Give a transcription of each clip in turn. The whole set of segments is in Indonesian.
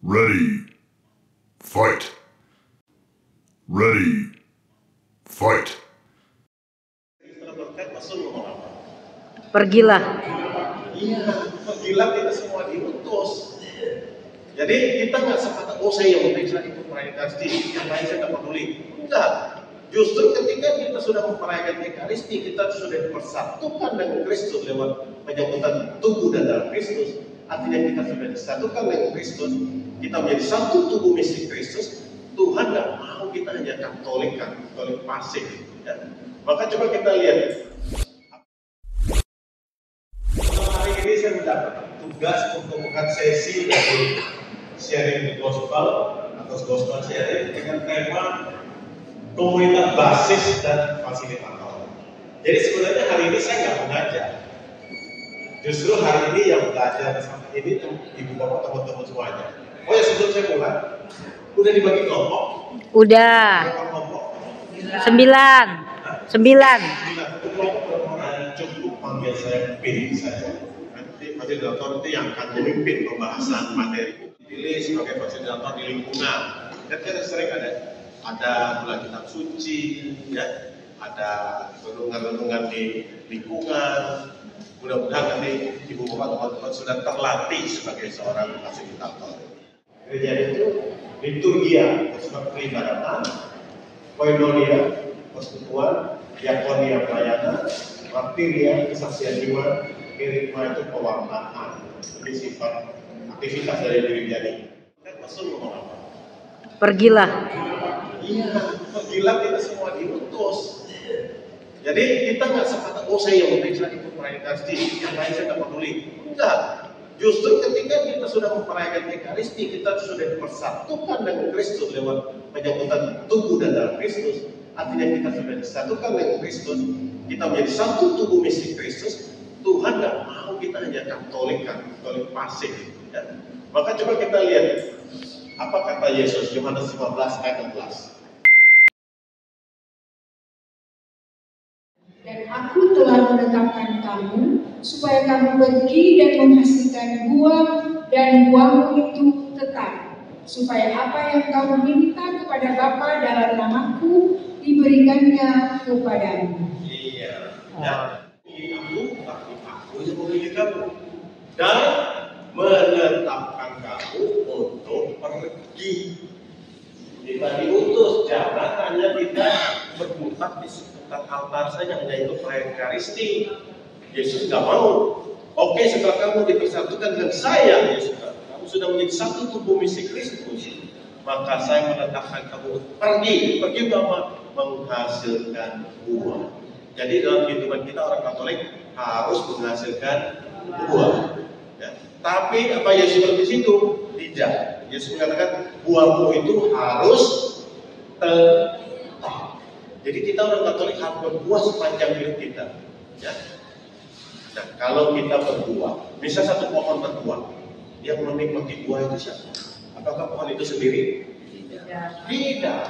Ready. Fight. Ready. Fight. Pergilah. Iya, pergilah, kita semua diutus. Jadi kita nggak semata, oh saya yang penting saya ikut merayakan Ekaristi, yang lain saya nggak peduli. Enggak. Justru ketika kita sudah merayakan Ekaristi, kita sudah dipersatukan dengan Kristus lewat penyambutan tubuh dan darah Kristus. Artinya kita sudah disatukan dengan Kristus, kita menjadi satu tubuh misteri Kristus. Tuhan nggak mau kita hanya Katolik pasif. Ya. Maka coba kita lihat. Hari ini saya mendapat tugas untuk membuat sesi dari sharing the gospel atau gospel sharing dengan tema komunitas basis dan fasilitator. Jadi sebenarnya hari ini saya nggak mengajar. Justru hari ini yang belajar sama ini ibu bapak teman-teman semuanya. Oh ya, sebelum saya mulai, udah dibagi kelompok? Udah. Berapa kelompok? 9. 9. Satu kelompok berapa orang? Cukup panggil saya Pin saja. Nanti fasilitator itu yang akan memimpin pembahasan materi. Dipilih sebagai fasilitator di lingkungan. Dan kita sering ada bulan kitab suci, ya, ada renungan-renungan di lingkungan. Mudah-mudahan nanti ibu bapak teman-teman sudah terlatih sebagai seorang fasilitator. Gereja itu liturgia, bersifat peribadatan, koinonia, persekutuan, diakonia pelayanan, martiria, kesaksian jiwa, kerigma itu pewarnaan. Ini sifat aktivitas dari gereja ini. Rasul ngomong apa? Pergilah. Iya, pergilah, kita semua diutus. Jadi kita nggak semata, oh saya yang penting saya ikut merayakan Ekaristi, yang lain saya nggak peduli. Enggak. Justru ketika kita sudah merayakan Ekaristi, kita sudah dipersatukan dengan Kristus lewat penyambutan tubuh dan darah Kristus. Artinya kita sudah disatukan dengan Kristus, kita menjadi satu tubuh misteri Kristus. Tuhan nggak mau kita hanya Katolik pasif. Ya. Maka coba kita lihat apa kata Yesus, Yohanes 15 ayat 16. Dan aku telah menetapkan kamu supaya kamu pergi dan menghasilkan buah, dan buahmu itu tetap, supaya apa yang kamu minta kepada Bapa dalam namaku diberikannya kepadamu. Iya. Dan aku yang memilih kamu dan menetapkan kamu untuk pergi. Kita diutus, jangan hanya kita berkutat di sekitar altar saja, hanya itu perayaan Ekaristi. Yesus nggak mau. Oke, setelah kamu dipersatukan dengan saya, Yesus, kamu sudah menjadi satu tubuh misteri Kristus, maka saya menetapkan kamu pergi apa? Menghasilkan buah. Jadi dalam kehidupan kita orang Katolik harus menghasilkan buah. Ya. Tapi apa Yesus bilang di situ? Tidak. Yesus mengatakan buahmu itu harus tetap. Jadi kita orang Katolik harus berbuah sepanjang hidup kita. Ya. Nah, kalau kita berbuah, misal satu pohon berbuah, yang menikmati buah itu siapa? Apakah pohon itu sendiri? Tidak.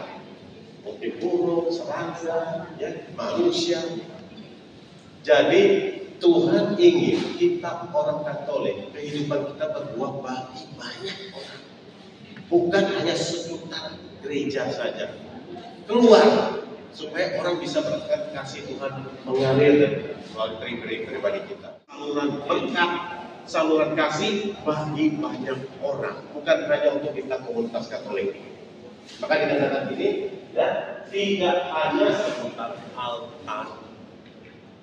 Mungkin burung, serangga, ya, manusia. Jadi Tuhan ingin kita orang Katolik, kehidupan kita berbuah bagi banyak orang. Bukan hanya seputar gereja saja. Keluar, supaya orang bisa merasakan kasih Tuhan mengalir melalui pribadi kita. Saluran berkat, saluran kasih bagi banyak orang. Bukan hanya untuk kita komunitas Katolik. Maka dikatakan ini, ya, tidak hanya seputar altar.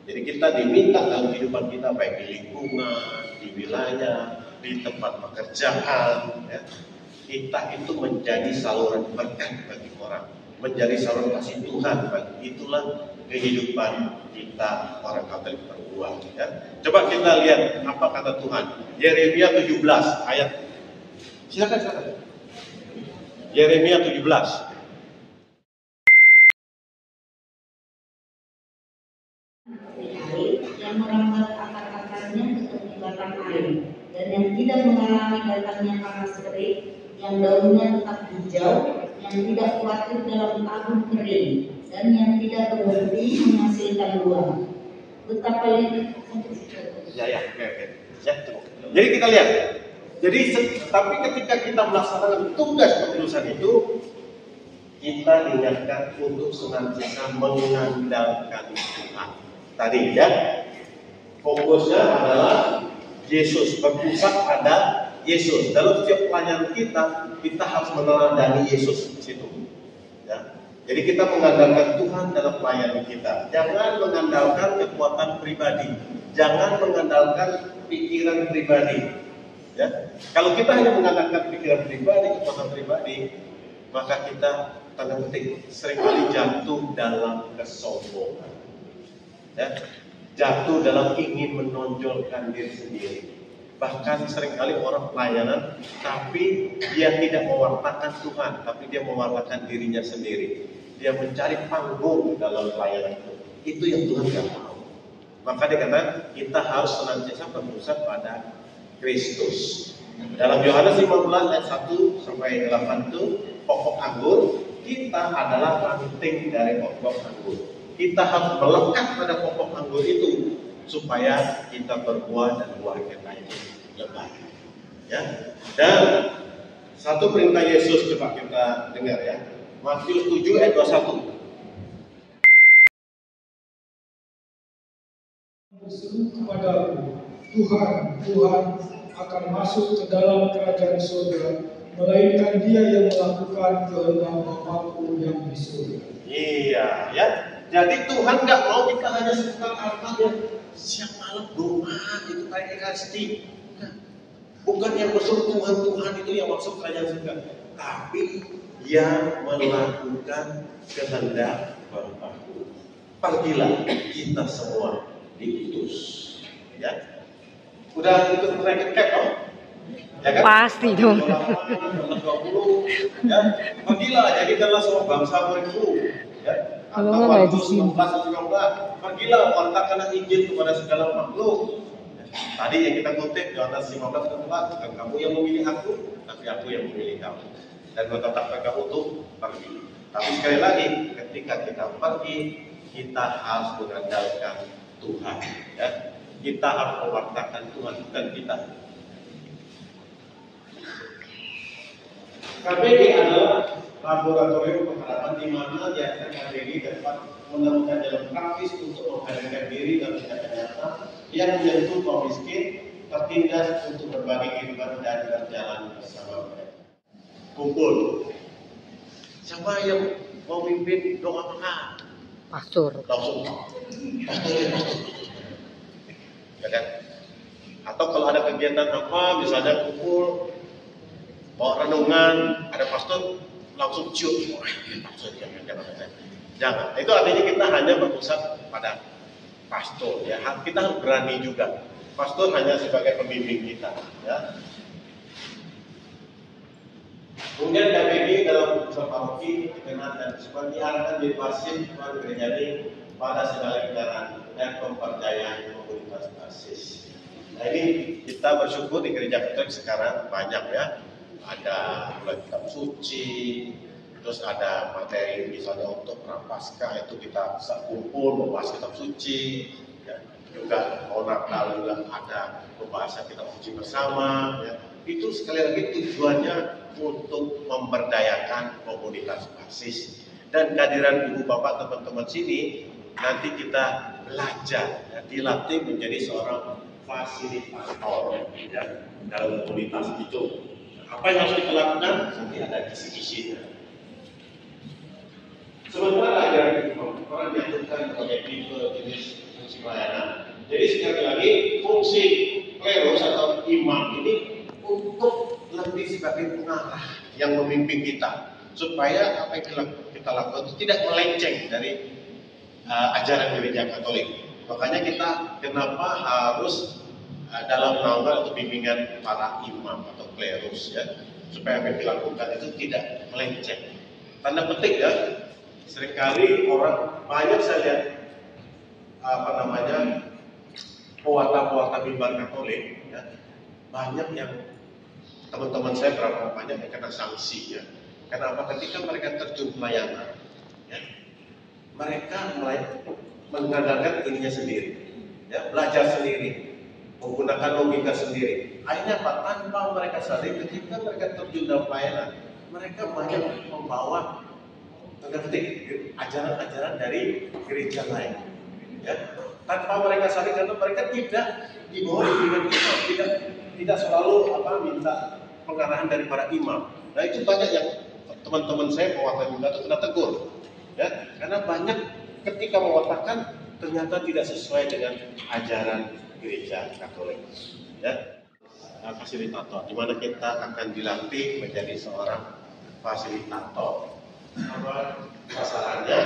Jadi kita diminta dalam kehidupan kita, baik di lingkungan, di wilayah, di tempat pekerjaan, ya, kita itu menjadi saluran berkat bagi orang, menjadi saluran kasih Tuhan bagi. Itulah kehidupan kita orang Katolik berbuah. Ya. Coba kita lihat apa kata Tuhan. Yeremia 17 ayat. Silakan. Yeremia 17. Yang merambat akar-akarnya seperti batang air, dan yang tidak mengalami datangnya panas terik, yang daunnya tetap hijau, yang tidak khawatir dalam tahun kering, dan yang tidak berhenti menghasilkan buah. Betapa lihat. Ya, oke. Ya, jadi kita lihat Jadi, tapi ketika kita melaksanakan tugas pengudusan itu, kita diingatkan untuk senantiasa mengandalkan Tuhan. Tadi ya, fokusnya adalah Yesus, berpusat pada Yesus. Dalam setiap pelayanan kita harus meneladani Yesus di situ. Ya. Jadi kita mengandalkan Tuhan dalam pelayanan kita. Jangan mengandalkan kekuatan pribadi, jangan mengandalkan pikiran pribadi. Ya. Kalau kita hanya mengandalkan pikiran pribadi, kekuatan pribadi, maka kita tanda petik seringkali jatuh dalam kesombongan. Ya. Jatuh dalam ingin menonjolkan diri sendiri. Bahkan seringkali orang pelayanan, tapi dia tidak mewartakan Tuhan, tapi dia mewartakan dirinya sendiri. Dia mencari panggung dalam pelayanan itu. Itu yang Tuhan tidak mau. Maka dia kata, kita harus senantiasa berpusat pada Kristus. Dalam Yohanes 15 ayat 1 sampai 8 itu, pokok anggur, kita adalah ranting dari pokok anggur. Kita harus melekat pada pokok anggur itu supaya kita berbuah dan buah kita itu lebat. Ya. Dan satu perintah Yesus coba kita dengar ya. Matius 7 ayat 21. Berseru kepadaku, Tuhan, Tuhan, akan masuk ke dalam kerajaan surga, melainkan dia yang melakukan kehendak Bapa-Ku yang di surga. Iya, ya. Jadi Tuhan nggak mau kita hanya sekedar hartanya. Siang malam doa itu kayak ekaristi. Bukan yang berseru Tuhan itu yang masuk kerajaan surga, tapi yang melakukan kehendak Bapa-Ku. Pergilah kita semua diutus. Ya. Udah ikut racket cap dong? Ya kan? Pasti dong. 20, ya. Pergilah jadikanlah semua bangsa muridku. Ya. Kalau nggak di sini. 19 pergilah wartakanlah Injil kepada segala makhluk. Tadi yang kita kutip Yohanes 15 bukan kamu yang memilih aku, tapi aku yang memilih kamu. Dan menetapkan kamu untuk pergi. Tapi sekali lagi, ketika kita pergi, kita harus mengandalkan Tuhan. Ya. Kita harus mewartakan Tuhan, bukan kita. KBG adalah laboratorium pengharapan di mana yayasan KBG dapat menemukan jalan praktis untuk menghadirkan diri dalam tindakan nyata yang menyentuh kaum miskin, tertindas untuk berbagi kehidupan dan berjalan bersama mereka. Kumpul. Siapa yang mau mimpin doa makan? Pastor. Langsung. Pastor. Ya kan? Atau kalau ada kegiatan apa, misalnya kumpul, bawa renungan, ada pastor langsung cium. Jangan. Itu artinya kita hanya berpusat pada pastor. Ya, kita harus berani juga. Pastor hanya sebagai pembimbing kita. Ya. Kemudian KBG dalam urusan paroki, dikenal dan seperti diarahkan jadi pasif Tuhan gereja ini pada segala kendaraan dan pemberdayaan komunitas basis. Nah ini kita bersyukur di gereja Katolik sekarang banyak ya, ada mulai kitab suci, terus ada materi misalnya untuk prapaskah itu kita bisa kumpul membahas kitab suci, ya. Juga mau Natal juga ada pembahasan kitab suci bersama, ya. Itu sekali lagi tujuannya untuk memberdayakan komunitas basis dan kehadiran ibu bapak teman-teman sini nanti kita belajar, ya, dilatih menjadi seorang fasilitator ya, dalam komunitas itu. Apa yang harus kita lakukan? Nanti ada kisi-kisinya. Sementara ajaran itu orang diaturkan sebagai tipe jenis fungsi pelayanan. Jadi sekali lagi fungsi klerus atau imam ini untuk lebih sebagai pengarah yang memimpin kita supaya apa yang kita lakukan itu tidak melenceng dari ajaran gereja Katolik. Makanya kita kenapa harus dalam naungan atau bimbingan para imam atau klerus ya, supaya apa yang dilakukan itu tidak melenceng. Tanda petik ya, seringkali orang banyak saya lihat pewarta-pewarta mimbar Katolik ya, banyak yang teman-teman saya berapa banyak yang kena sanksi ya. Kenapa? Ketika mereka terjun pelayanan ya, mereka mengandalkan dirinya sendiri ya, belajar sendiri, menggunakan logika sendiri. akhirnya apa? Tanpa mereka sadari, ketika mereka terjun dalam pelayanan, mereka banyak membawa ajaran-ajaran dari gereja lain. Ya. Tanpa mereka sadari, karena mereka tidak di bawah bimbingan imam, tidak selalu minta pengarahan dari para imam. Nah itu banyak yang teman-teman saya pewarta juga itu kena tegur, ya, karena banyak ketika mewartakan ternyata tidak sesuai dengan ajaran gereja Katolik, ya. Fasilitator, di mana kita akan dilatih menjadi seorang fasilitator. Apa masalahnya?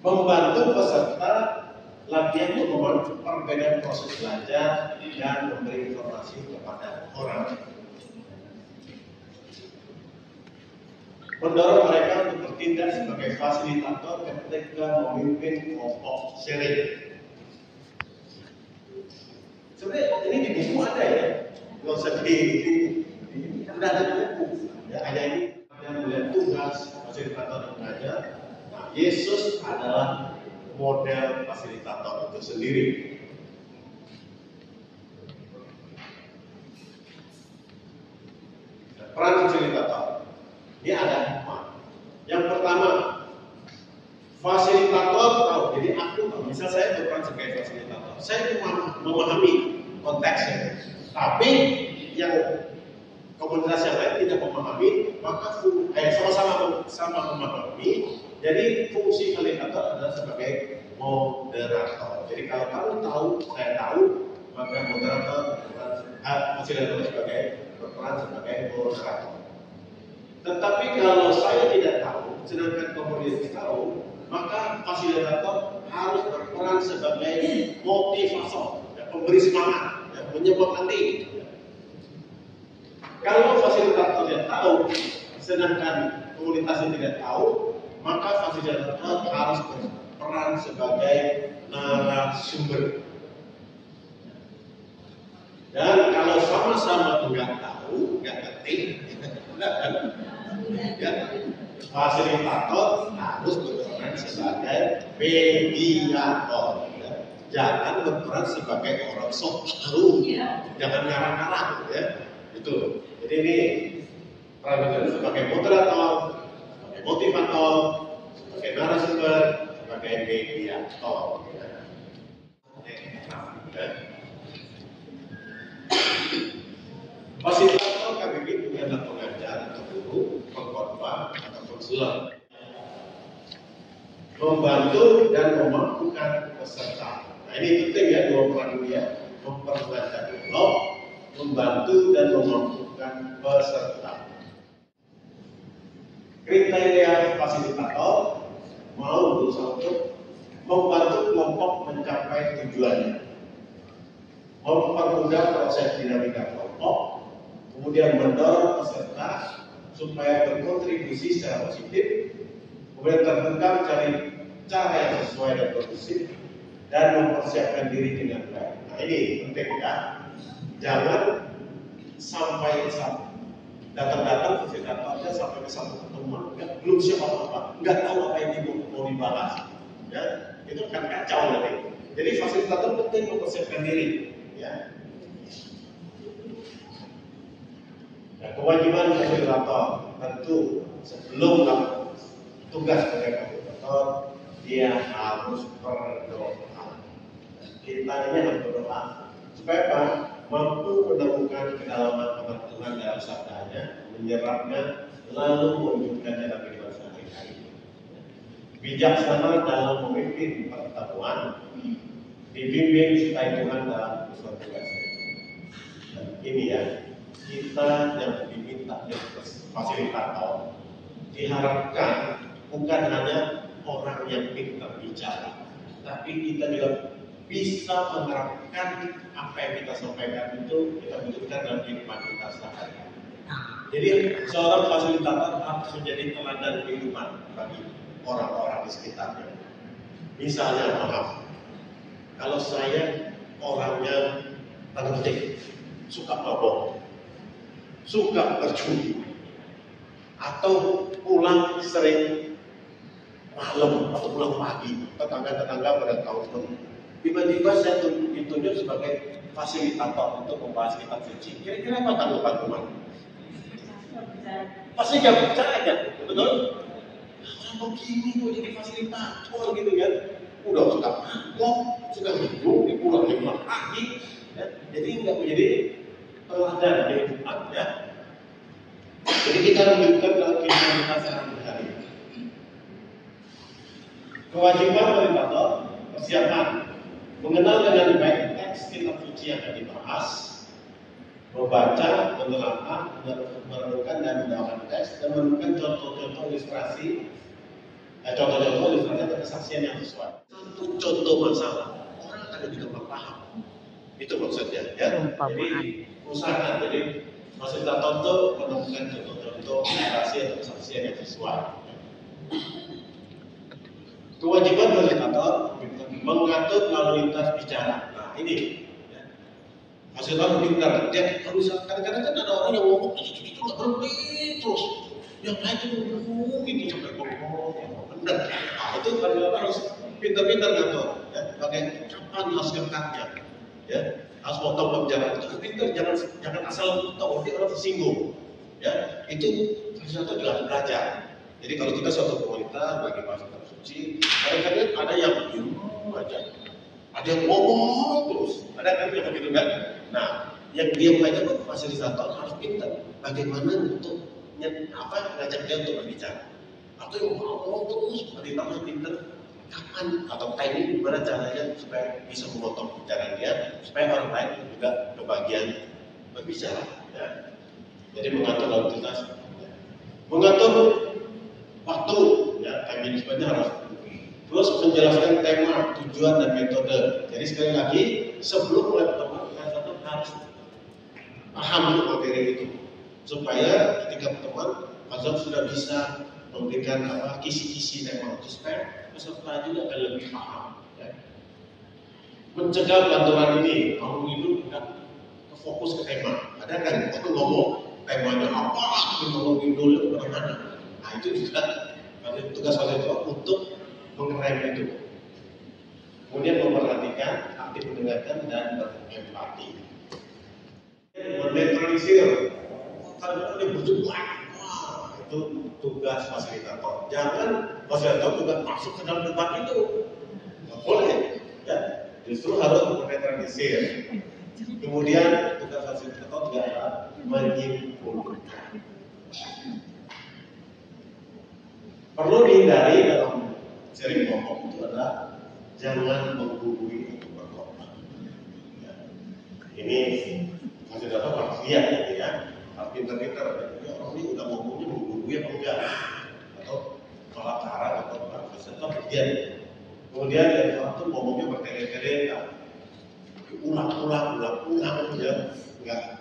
Membantu peserta latihan untuk membantu perbedaan proses belajar dan memberi informasi kepada orang. Mendorong mereka untuk bertindak sebagai fasilitator ketika memimpin kelompok sharing. Sebenarnya ini di buku ada ya, nggak usah udah ada di buku. Ya, hanya ini yang melihat tugas fasilitator dan pengajar. Nah, Yesus adalah model fasilitator itu sendiri. Peran fasilitator ini ada 4. Yang pertama, fasilitator tahu. Jadi aku, misal saya berperan sebagai fasilitator, saya memahami konteksnya. Tapi yang komunitas yang lain tidak memahami, maka sama memahami. Jadi fungsi fasilitator adalah sebagai moderator. Jadi kalau kamu tahu, saya tahu, maka moderator fasilitator berperan sebagai moderator. Tetapi kalau saya tidak tahu, sedangkan komunitas tahu, maka fasilitator harus berperan sebagai motivator, pemberi semangat, menyemangati. Kalau fasilitatornya tahu, sedangkan komunitasnya tidak tahu, maka fasilitator harus berperan sebagai narasumber. Dan kalau sama-sama nggak tahu, nggak ngerti, ya, fasilitator harus berperan sebagai mediator. Ya. Jangan berperan sebagai orang sok tahu, jangan ngarang-ngarang, ya. Itu. Jadi ini peran sebagai moderator, sebagai motivator, sebagai narasumber, sebagai mediator. Ya. Fasilitator KBB juga adalah pengajar atau guru, pengkhotbah atau konselor, membantu dan memampukan peserta. Nah ini penting ya, 2 peran dia, memperlancar dialog, membantu dan memampukan peserta. Kriteria fasilitator mau berusaha untuk membantu kelompok mencapai tujuannya, mempermudah proses dinamika kelompok, kemudian mendorong peserta supaya berkontribusi secara positif, kemudian terbuka cari cara yang sesuai dan kondusif, dan mempersiapkan diri dengan baik. Nah ini penting ya, jangan sampai datang fasilitatornya sampai ke satu pertemuan belum siap apa-apa, nggak tahu apa yang mau dibahas, ya itu kan kacau nanti. Jadi fasilitator penting mempersiapkan diri, ya. Nah, kewajiban fasilitator tentu sebelum tugas sebagai fasilitator dia harus berdoa. Kita ini harus berdoa supaya apa? Mampu menemukan kedalaman amat Tuhan dalam sabdanya, menyerapnya, lalu mewujudkannya dalam kehidupan sehari-hari. Bijaksana dalam memimpin pertemuan, dibimbing supaya Tuhan dalam suatu tugasnya. Dan ini ya, kita yang diminta fasilitator diharapkan bukan hanya orang yang pintar bicara, tapi kita juga bisa menerapkan apa yang kita sampaikan itu kita wujudkan dalam kehidupan kita sehari-hari. Jadi seorang fasilitator harus menjadi teladan kehidupan bagi orang-orang di sekitarnya. Misalnya, maaf, kalau saya orangnya tanda petik suka mabok, suka berjudi, atau pulang sering malam atau pulang pagi, tetangga-tetangga pada tahu Tiba-tiba saya ditunjuk sebagai fasilitator untuk membahas kitab suci. Kira-kira apa tanggapan teman? Pasti nggak percaya, betul? Orang begini kok jadi fasilitator gitu kan? Udah suka mangkok, suka minum, dipulang lagi, ya. Jadi nggak menjadi teladan dari Tuhan, ya. Jadi kita lanjutkan dalam kehidupan kita sehari-hari. Kewajiban fasilitator persiapan mengenal dengan baik teks kitab suci yang akan dibahas, membaca, menelaah, merenungkan dan mendapat teks, dan menemukan contoh-contoh ilustrasi, contoh-contoh ilustrasi atau kesaksian yang sesuai. Satu contoh masalah, orang akan lebih gampang paham. Itu maksudnya, ya. Jadi usahakan, jadi fasilitator itu menemukan contoh-contoh ilustrasi atau kesaksian yang sesuai. Kewajiban fasilitator mengatur lalu lintas bicara. Nah ini, ya. Fasilitator pintar. Dia kalau bisa kadang-kadang kan ada orang yang ngomong itu nggak berhenti terus, yang lain itu ngomong itu sampai ngomong benar. Nah itu fasilitator harus pintar-pintar ngatur. Ya, pakai kapan harus ngangkatnya, ya, harus potong pembicaraan. Harus pintar, jangan asal tahu dia orang tersinggung. Ya, itu fasilitator juga harus belajar. Jadi kalau kita suatu komunitas bagi bahasa suci, kadang-kadang ada yang diam aja, ada yang ngomong terus, ada kan yang begitu kan? Nah, yang diam aja tuh fasilitator harus pintar bagaimana untuk ngajak dia untuk berbicara. Atau yang ngomong terus, fasilitator pintar kapan atau timing gimana caranya supaya bisa memotong bicara dia, supaya orang lain juga kebagian berbicara. Ya. Jadi mengatur lalu lintas, mengatur waktu, ya, time managementnya harus. Terus menjelaskan tema, tujuan dan metode. Jadi sekali lagi sebelum mulai pertemuan kita harus paham dulu materi itu, supaya ketika pertemuan Pastor sudah bisa memberikan kisi-kisi tema itu supaya peserta juga akan lebih paham. Ya. Mencegah pelanturan ini, mau itu tidak fokus ke tema. Ada kan kita ngomong temanya apa, kita ngomongin dulu kemana-mana. Nah itu juga tugas fasilitator untuk mengerem itu. Kemudian memperhatikan, aktif mendengarkan dan berempati. Menetralisir, kalau dia berjumlah, itu tugas fasilitator. Jangan fasilitator juga masuk ke dalam debat itu, nggak boleh. Ya, justru harus menetralisir. Kemudian tugas fasilitator juga adalah menyimpulkan. Perlu dihindari dalam sering ngomong itu adalah jangan menggurui atau berkhotbah. Ya. Ini fasilitator harus lihat gitu ya, harus pintar-pintar. Ya, orang ini udah ngomongnya menggurui apa enggak, atau salah cara atau apa. Fasilitator lihat. Kemudian yang orang itu ngomongnya bertele-tele, ulang-ulang ya,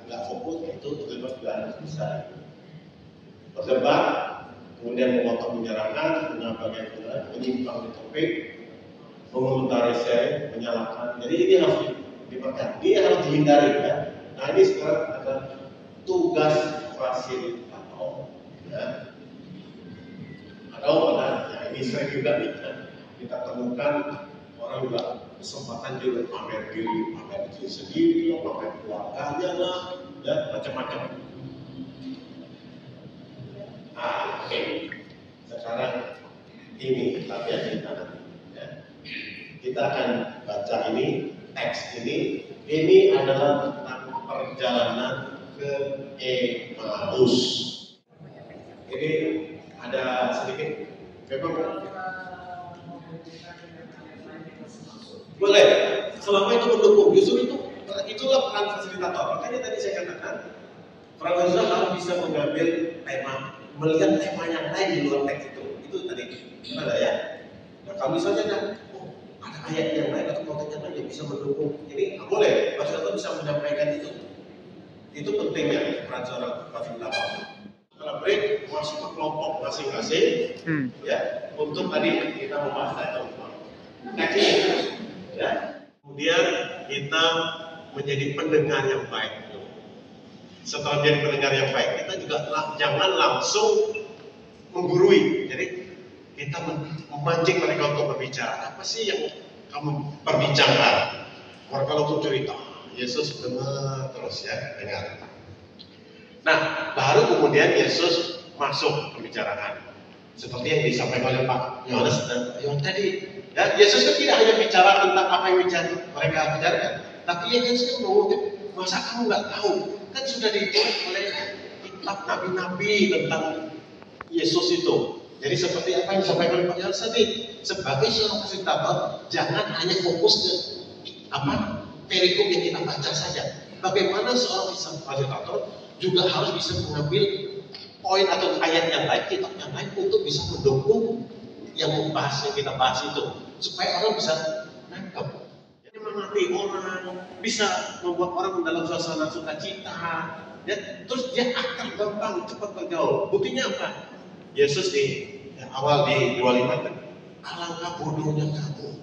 nggak fokus. Itu fasilitator juga harus bisa berdebat. Kemudian memotong penyerangan, menyampaikan menyimpang di topik, mengomentari sharing, menyalahkan. Jadi ini harus diperhatikan, dia harus dihindari ya. Nah ini sekarang ada tugas fasilitator. Ya. Atau ya ini sering juga nih, ya. Kita temukan orang juga kesempatan juga pamer diri sendiri, pamer keluarganya lah, ya macam-macam. Oke. Sekarang ini latihan kita nanti. Ya. Kita akan baca ini, teks ini. Ini adalah tentang perjalanan ke Emmaus. Ini ada sedikit memang boleh. Selama itu mendukung, justru itulah peran fasilitator. Makanya tadi saya katakan peran fasilitator harus bisa mengambil tema, melihat tema yang lain di luar teks itu tadi ada ya. Nah kalau misalnya ada ayat yang lain atau konteks yang lain yang bisa mendukung, ini boleh fasilitator bisa menyampaikan itu. Itu pentingnya peran seorang fasilitator. Kalau break masuk ke kelompok masing-masing, ya untuk tadi kita membahas teks ini, ya. Kemudian kita menjadi pendengar yang baik. Setelah menjadi pendengar yang baik, kita juga jangan langsung menggurui. Jadi kita memancing mereka untuk berbicara. Apa sih yang kamu berbicara. Orang kalau tuh cerita, Yesus dengar terus ya, dengar. Nah, baru kemudian Yesus masuk pembicaraan. Seperti yang disampaikan oleh Pak Yohanes dan Yohanes tadi. Ya, Yesus kan tidak hanya bicara tentang apa yang mereka bicarakan, tapi Yesus kan mengutip, masa kamu nggak tahu? Kan sudah ditulis oleh kitab nabi-nabi tentang Yesus itu. Jadi seperti apa yang disampaikan oleh Pak Yohanes tadi, sebagai seorang fasilitator, jangan hanya fokus ke perikop yang kita baca saja. Bagaimana seorang fasilitator juga harus bisa mengambil poin atau ayat yang lain, kitab yang lain untuk bisa mendukung yang kita bahas itu, supaya orang bisa nangkep. Jadi mengerti orang, bisa membuat orang dalam suasana sukacita, ya, terus dia akan gampang cepat bergaul. Buktinya apa? Yesus di awal di 25 kan, alangkah bodohnya kamu.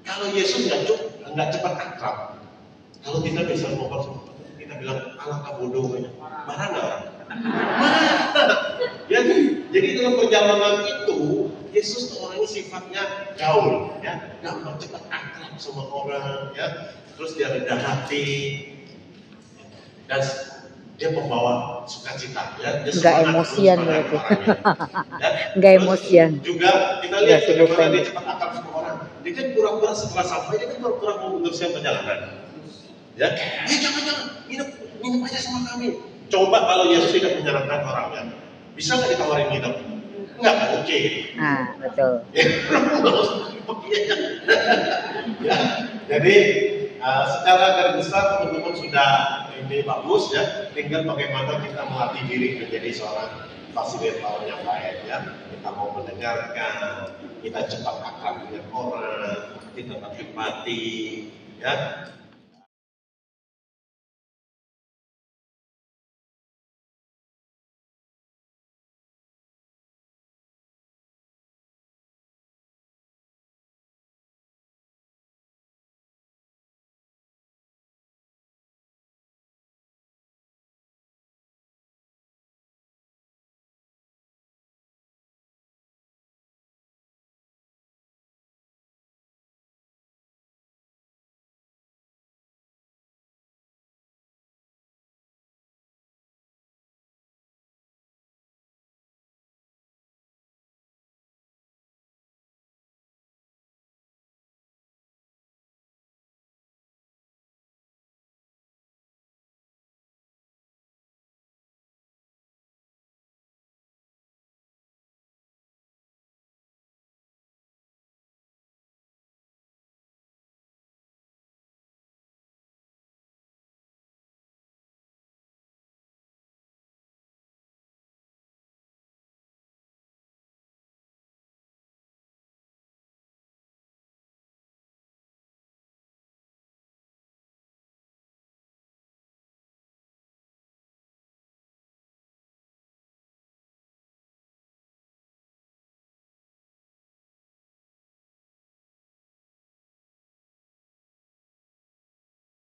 Kalau Yesus nggak cepat akrab, kalau kita bisa ngobrol, kita bilang alangkah bodohnya, marah nggak orang? Ya, jadi dalam perjalanan itu Yesus tuh orangnya sifatnya gaul, ya, gampang cepat akrab sama orang, ya, terus dia rendah hati, dan dia membawa sukacita, ya, Nggak emosian berarti. Ya. Nggak emosian. Juga kita lihat Nggak bagaimana sibuk. dia cepat akrab sama orang. Dia kan pura-pura setelah sampai, dia kan pura-pura mau meneruskan perjalanan. Ya, jangan, minum aja sama kami. Coba kalau Yesus tidak menyarankan orangnya, bisa nggak ditawarin minum? Nggak mungkin. Nah, betul. Ya, jadi secara garis besar teman-teman sudah ini bagus ya. Tinggal bagaimana kita melatih diri menjadi seorang fasilitator yang baik ya. Kita mau mendengarkan, kita cepat akrab dengan orang, kita berempati ya.